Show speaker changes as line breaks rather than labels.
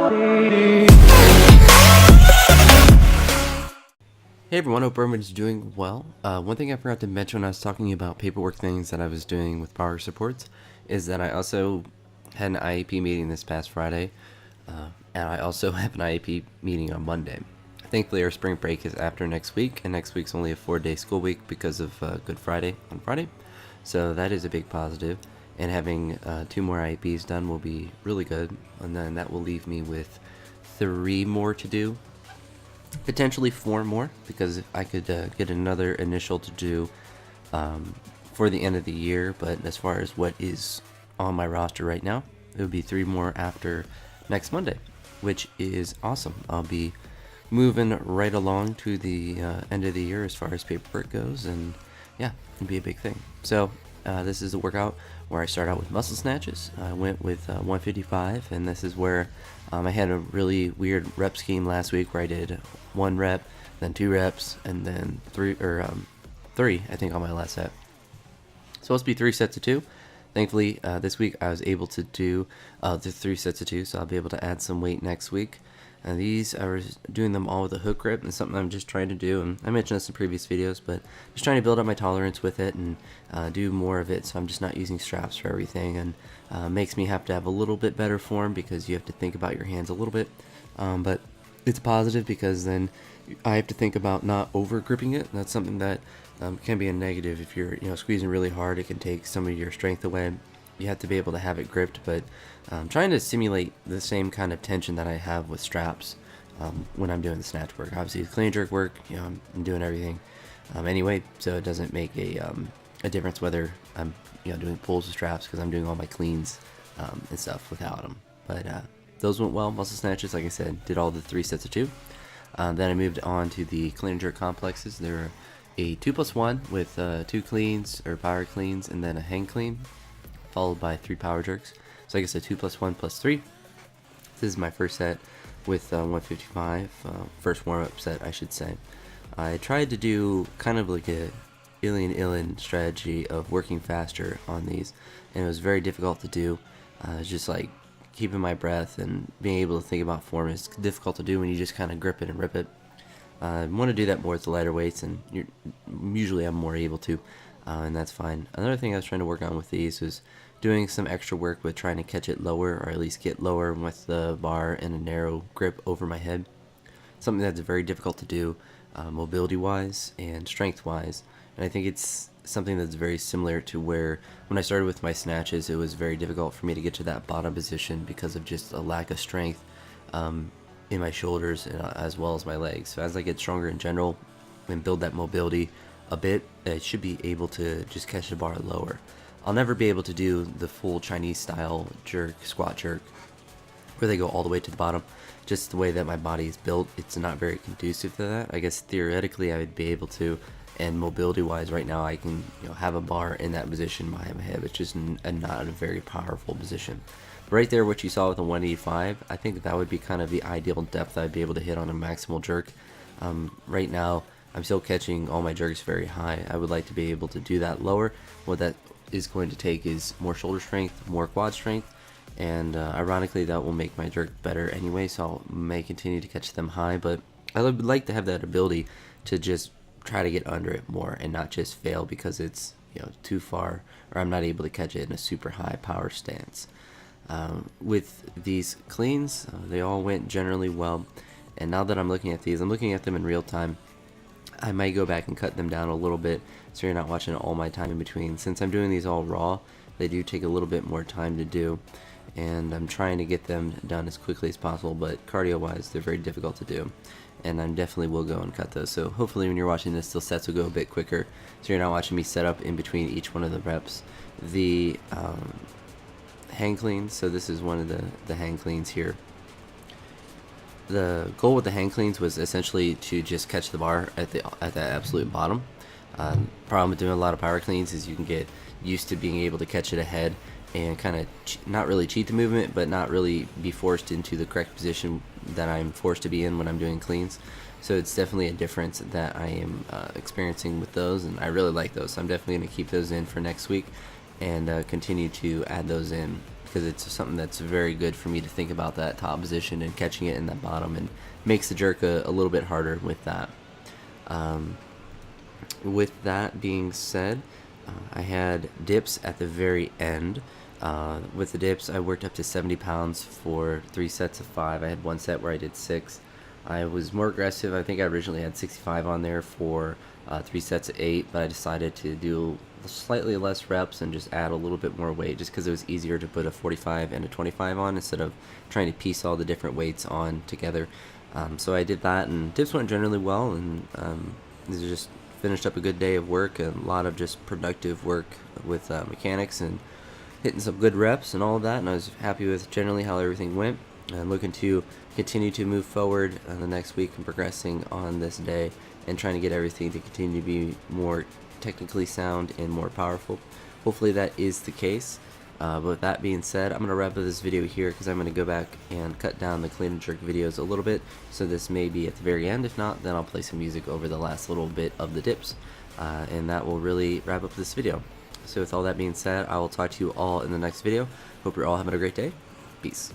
Hey everyone, hope everyone's doing well. One thing I forgot to mention when I was talking about paperwork things that I was doing with power supports is that I also had an IEP meeting this past Friday, and I also have an IEP meeting on Monday. Thankfully, our spring break is after next week, and next week's only a 4-day school week because of Good Friday on Friday, so that is a big positive. And having 2 more IEPs done will be really good, and then that will leave me with 3 more to do. Potentially 4 more, because if I could get another initial to do for the end of the year. But as far as what is on my roster right now, it would be 3 more after next Monday, which is awesome. I'll be moving right along to the end of the year as far as paperwork goes, and yeah, it'd be a big thing. So this is a workout where I start out with muscle snatches. I went with 155, and this is where I had a really weird rep scheme last week where I did 1 rep, then 2 reps, and then 3, I think, on my last set. Supposed to be 3 sets of 2. Thankfully, this week I was able to do the 3 sets of 2, so I'll be able to add some weight next week. And these, I was doing them all with a hook grip, and something I'm just trying to do, and I mentioned this in previous videos, but just trying to build up my tolerance with it and do more of it, so I'm just not using straps for everything, and makes me have to have a little bit better form because you have to think about your hands a little bit, but it's positive because then I have to think about not over gripping it, and that's something that can be a negative. If you're squeezing really hard, it can take some of your strength away. You have to be able to have it gripped, but trying to simulate the same kind of tension that I have with straps when I'm doing the snatch work. Obviously, the clean and jerk work, I'm doing everything anyway, so it doesn't make a difference whether I'm doing pulls with straps, because I'm doing all my cleans and stuff without them. But those went well. Muscle snatches, like I said, did all the 3 sets of 2. Then I moved on to the clean and jerk complexes. They're a 2+1 with 2 cleans or power cleans, and then a hang clean, followed by 3 power jerks. So I guess a 2+1+3. This is my first set with 155, first warm-up set, I should say. I tried to do kind of like a Ilin strategy of working faster on these, and it was very difficult to do. It's just like keeping my breath and being able to think about form is difficult to do when you just kind of grip it and rip it. I want to do that more with the lighter weights, and usually I'm more able to, and that's fine. Another thing I was trying to work on with these was doing some extra work with trying to catch it lower, or at least get lower with the bar and a narrow grip over my head. Something that's very difficult to do mobility wise and strength wise, and I think it's something that's very similar to where when I started with my snatches, it was very difficult for me to get to that bottom position because of just a lack of strength in my shoulders and, as well as my legs. So as I get stronger in general and build that mobility a bit, I should be able to just catch the bar lower. I'll never be able to do the full Chinese style jerk, squat jerk, where they go all the way to the bottom. Just the way that my body is built, it's not very conducive to that. I guess theoretically I would be able to, and mobility wise right now I can have a bar in that position behind my head. It's just not a very powerful position. But right there, what you saw with the 185, I think that would be kind of the ideal depth I'd be able to hit on a maximal jerk. Right now I'm still catching all my jerks very high. I would like to be able to do that lower. What that is going to take is more shoulder strength, more quad strength, and ironically that will make my jerk better anyway, so I may continue to catch them high, but I would like to have that ability to just try to get under it more and not just fail because it's too far, or I'm not able to catch it in a super high power stance. With these cleans, they all went generally well, and now that I'm looking at these, I'm looking at them in real time. I might go back and cut them down a little bit so you're not watching all my time in between. Since I'm doing these all raw, they do take a little bit more time to do, and I'm trying to get them done as quickly as possible, but cardio wise they're very difficult to do, and I definitely will go and cut those. So hopefully when you're watching this, the sets will go a bit quicker so you're not watching me set up in between each one of the reps. The hang cleans, so this is one of the hang cleans here. The goal with the hang cleans was essentially to just catch the bar at the absolute bottom. Problem with doing a lot of power cleans is you can get used to being able to catch it ahead and kind of not really cheat the movement, but not really be forced into the correct position that I'm forced to be in when I'm doing cleans. So it's definitely a difference that I am experiencing with those, and I really like those. So I'm definitely going to keep those in for next week and continue to add those in because it's something that's very good for me to think about that top position and catching it in that bottom, and makes the jerk a little bit harder with that. With that being said, I had dips at the very end. With the dips, I worked up to 70 pounds for 3 sets of 5. I had one set where I did 6. I was more aggressive. I think I originally had 65 on there for 3 sets of 8, but I decided to do slightly less reps and just add a little bit more weight, just because it was easier to put a 45 and a 25 on instead of trying to piece all the different weights on together. So I did that, and dips went generally well, and this is just finished up a good day of work, a lot of just productive work with mechanics and hitting some good reps and all of that, and I was happy with generally how everything went. I'm looking to continue to move forward the next week and progressing on this day and trying to get everything to continue to be more technically sound and more powerful. Hopefully that is the case. But with that being said, I'm going to wrap up this video here because I'm going to go back and cut down the clean and jerk videos a little bit. So this may be at the very end. If not, then I'll play some music over the last little bit of the dips. And that will really wrap up this video. So with all that being said, I will talk to you all in the next video. Hope you're all having a great day. Peace.